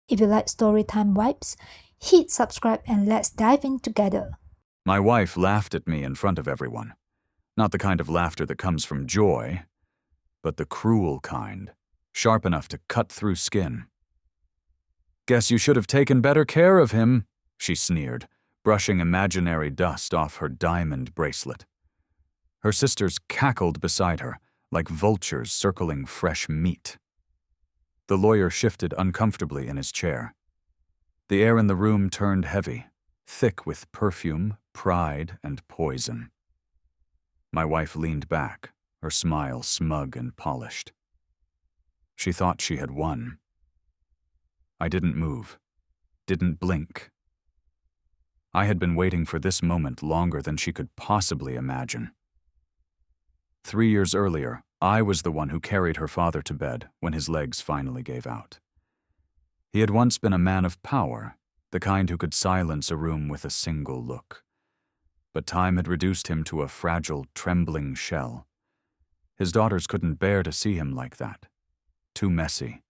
If you like storytime vibes, hit subscribe and let's dive in together. My wife laughed at me in front of everyone. Not the kind of laughter that comes from joy, but the cruel kind, sharp enough to cut through skin. "Guess you should have taken better care of him," she sneered, brushing imaginary dust off her diamond bracelet. Her sisters cackled beside her, like vultures circling fresh meat. The lawyer shifted uncomfortably in his chair. The air in the room turned heavy, thick with perfume, pride, and poison. My wife leaned back, her smile smug and polished. She thought she had won. I didn't move, didn't blink. I had been waiting for this moment longer than she could possibly imagine. 3 years earlier, I was the one who carried her father to bed when his legs finally gave out. He had once been a man of power, the kind who could silence a room with a single look. But time had reduced him to a fragile, trembling shell. His daughters couldn't bear to see him like that. Too messy,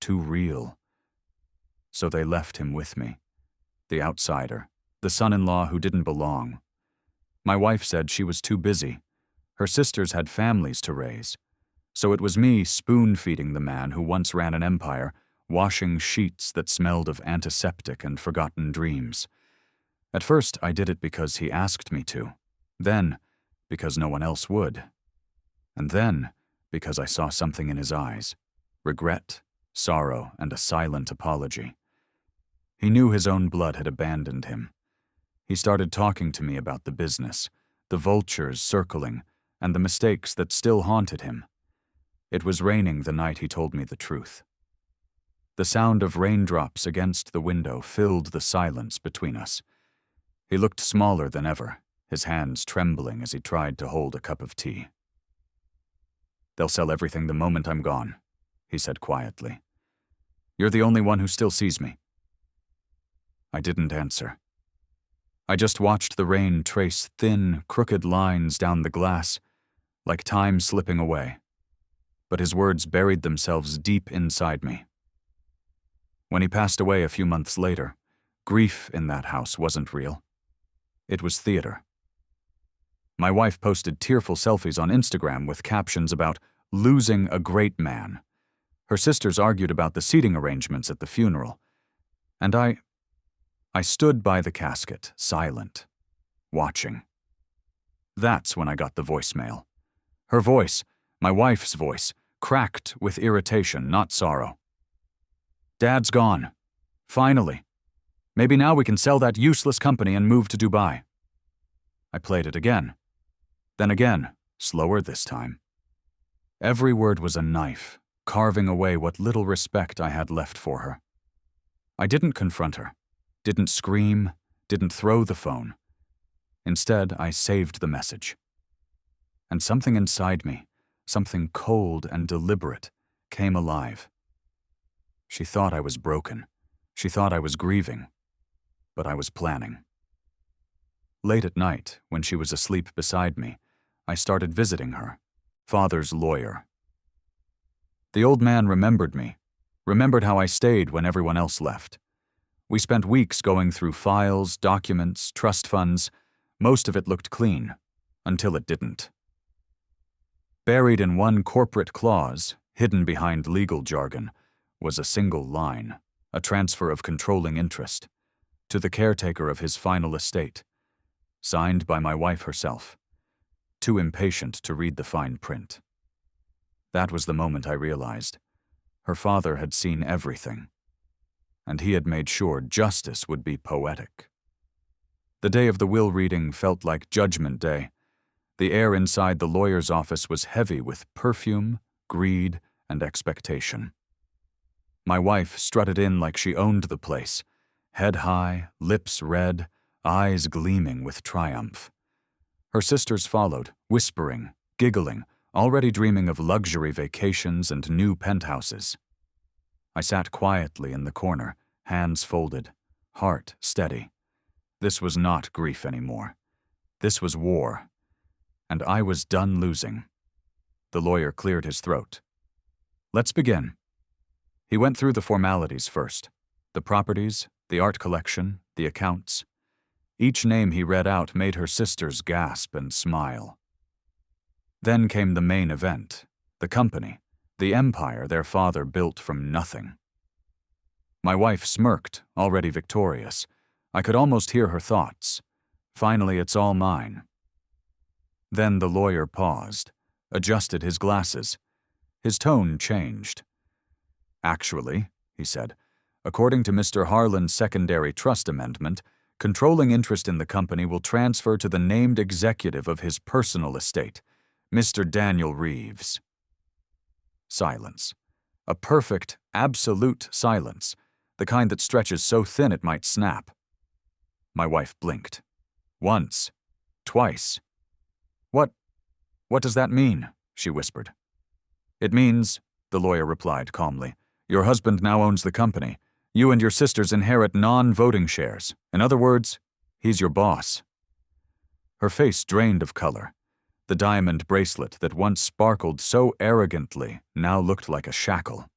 too real. So they left him with me, the outsider, the son-in-law who didn't belong. My wife said she was too busy. Her sisters had families to raise. So it was me spoon-feeding the man who once ran an empire, washing sheets that smelled of antiseptic and forgotten dreams. At first, I did it because he asked me to. Then, because no one else would. And then, because I saw something in his eyes. Regret, sorrow, and a silent apology. He knew his own blood had abandoned him. He started talking to me about the business, the vultures circling, and the mistakes that still haunted him. It was raining the night he told me the truth. The sound of raindrops against the window filled the silence between us. He looked smaller than ever, his hands trembling as he tried to hold a cup of tea. "They'll sell everything the moment I'm gone," he said quietly. "You're the only one who still sees me." I didn't answer. I just watched the rain trace thin, crooked lines down the glass, like time slipping away. But his words buried themselves deep inside me. When he passed away a few months later, grief in that house wasn't real. It was theater. My wife posted tearful selfies on Instagram with captions about losing a great man. Her sisters argued about the seating arrangements at the funeral. And I stood by the casket, silent, watching. That's when I got the voicemail. Her voice, my wife's voice, cracked with irritation, not sorrow. "Dad's gone. Finally. Maybe now we can sell that useless company and move to Dubai." I played it again. Then again, slower this time. Every word was a knife, carving away what little respect I had left for her. I didn't confront her, didn't scream, didn't throw the phone. Instead, I saved the message. And something inside me, something cold and deliberate, came alive. She thought I was broken. She thought I was grieving. But I was planning. Late at night, when she was asleep beside me, I started visiting her, father's lawyer. The old man remembered me, remembered how I stayed when everyone else left. We spent weeks going through files, documents, trust funds. Most of it looked clean, until it didn't. Buried in one corporate clause, hidden behind legal jargon, was a single line, a transfer of controlling interest, to the caretaker of his final estate, signed by my wife herself, too impatient to read the fine print. That was the moment I realized. Her father had seen everything, and he had made sure justice would be poetic. The day of the will reading felt like Judgment Day. The air inside the lawyer's office was heavy with perfume, greed, and expectation. My wife strutted in like she owned the place, head high, lips red, eyes gleaming with triumph. Her sisters followed, whispering, giggling, already dreaming of luxury vacations and new penthouses. I sat quietly in the corner, hands folded, heart steady. This was not grief anymore. This was war. And I was done losing. The lawyer cleared his throat. "Let's begin." He went through the formalities first. The properties, the art collection, the accounts. Each name he read out made her sisters gasp and smile. Then came the main event, the company, the empire their father built from nothing. My wife smirked, already victorious. I could almost hear her thoughts. Finally, it's all mine. Then the lawyer paused, adjusted his glasses. His tone changed. Actually, he said, according to Mr. Harlan's secondary trust amendment, controlling interest in the company will transfer to the named executive of his personal estate, Mr. Daniel Reeves. Silence. A perfect, absolute silence, the kind that stretches so thin it might snap. My wife blinked. Once. Twice. What does that mean? She whispered. It means, the lawyer replied calmly, your husband now owns the company. You and your sisters inherit non-voting shares. In other words, he's your boss. Her face drained of color. The diamond bracelet that once sparkled so arrogantly now looked like a shackle.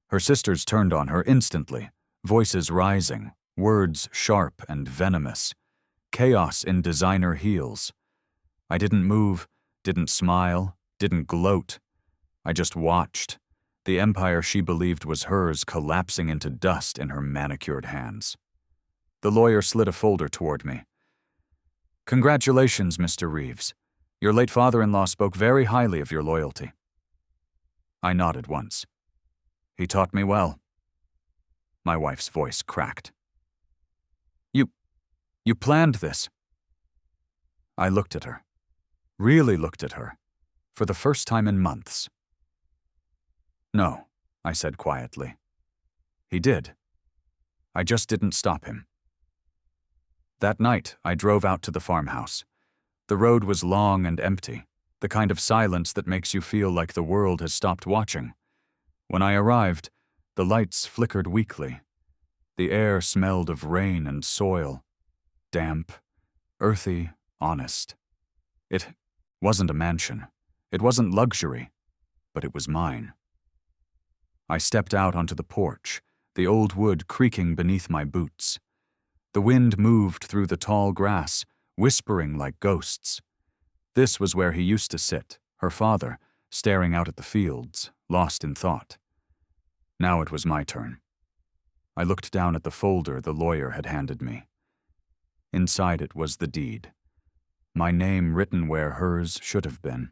Her sisters turned on her instantly, voices rising, words sharp and venomous. Chaos in designer heels. I didn't move, didn't smile, didn't gloat. I just watched, the empire she believed was hers collapsing into dust in her manicured hands. The lawyer slid a folder toward me. Congratulations, Mr. Reeves. Your late father-in-law spoke very highly of your loyalty. I nodded once. He taught me well. My wife's voice cracked. You planned this. I looked at her. Really looked at her. For the first time in months. No, I said quietly. He did. I just didn't stop him. That night, I drove out to the farmhouse. The road was long and empty, the kind of silence that makes you feel like the world has stopped watching. When I arrived, the lights flickered weakly. The air smelled of rain and soil. Damp, earthy, honest. It wasn't a mansion. It wasn't luxury, but it was mine. I stepped out onto the porch, the old wood creaking beneath my boots. The wind moved through the tall grass, whispering like ghosts. This was where he used to sit, her father, staring out at the fields, lost in thought. Now it was my turn. I looked down at the folder the lawyer had handed me. Inside it was the deed, my name written where hers should have been.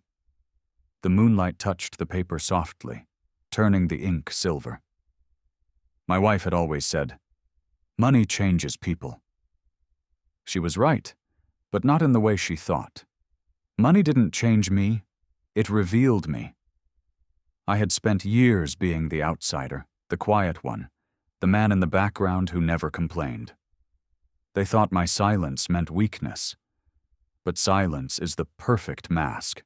The moonlight touched the paper softly, turning the ink silver. My wife had always said, "Money changes people." She was right, but not in the way she thought. Money didn't change me, it revealed me. I had spent years being the outsider, the quiet one, the man in the background who never complained. They thought my silence meant weakness. But silence is the perfect mask.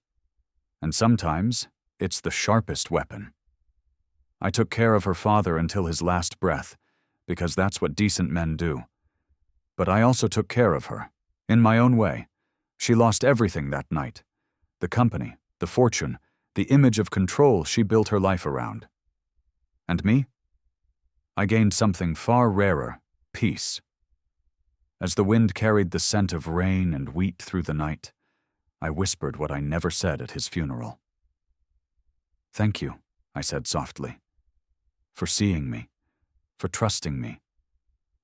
And sometimes, it's the sharpest weapon. I took care of her father until his last breath, because that's what decent men do. But I also took care of her, in my own way. She lost everything that night. The company, the fortune, the image of control she built her life around. And me? I gained something far rarer, peace. As the wind carried the scent of rain and wheat through the night, I whispered what I never said at his funeral. "Thank you," I said softly, "for seeing me, for trusting me,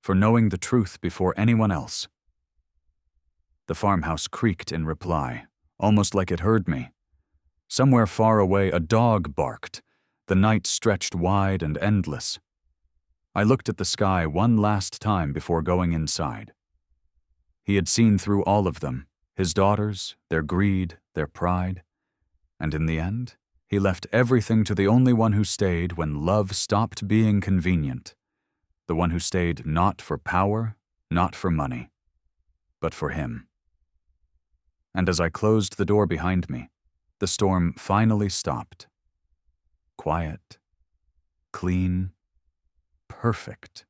for knowing the truth before anyone else." The farmhouse creaked in reply, almost like it heard me. Somewhere far away, a dog barked. The night stretched wide and endless. I looked at the sky one last time before going inside. He had seen through all of them, his daughters, their greed, their pride. And in the end, he left everything to the only one who stayed when love stopped being convenient. The one who stayed not for power, not for money, but for him. And as I closed the door behind me, the storm finally stopped. Quiet, clean, perfect.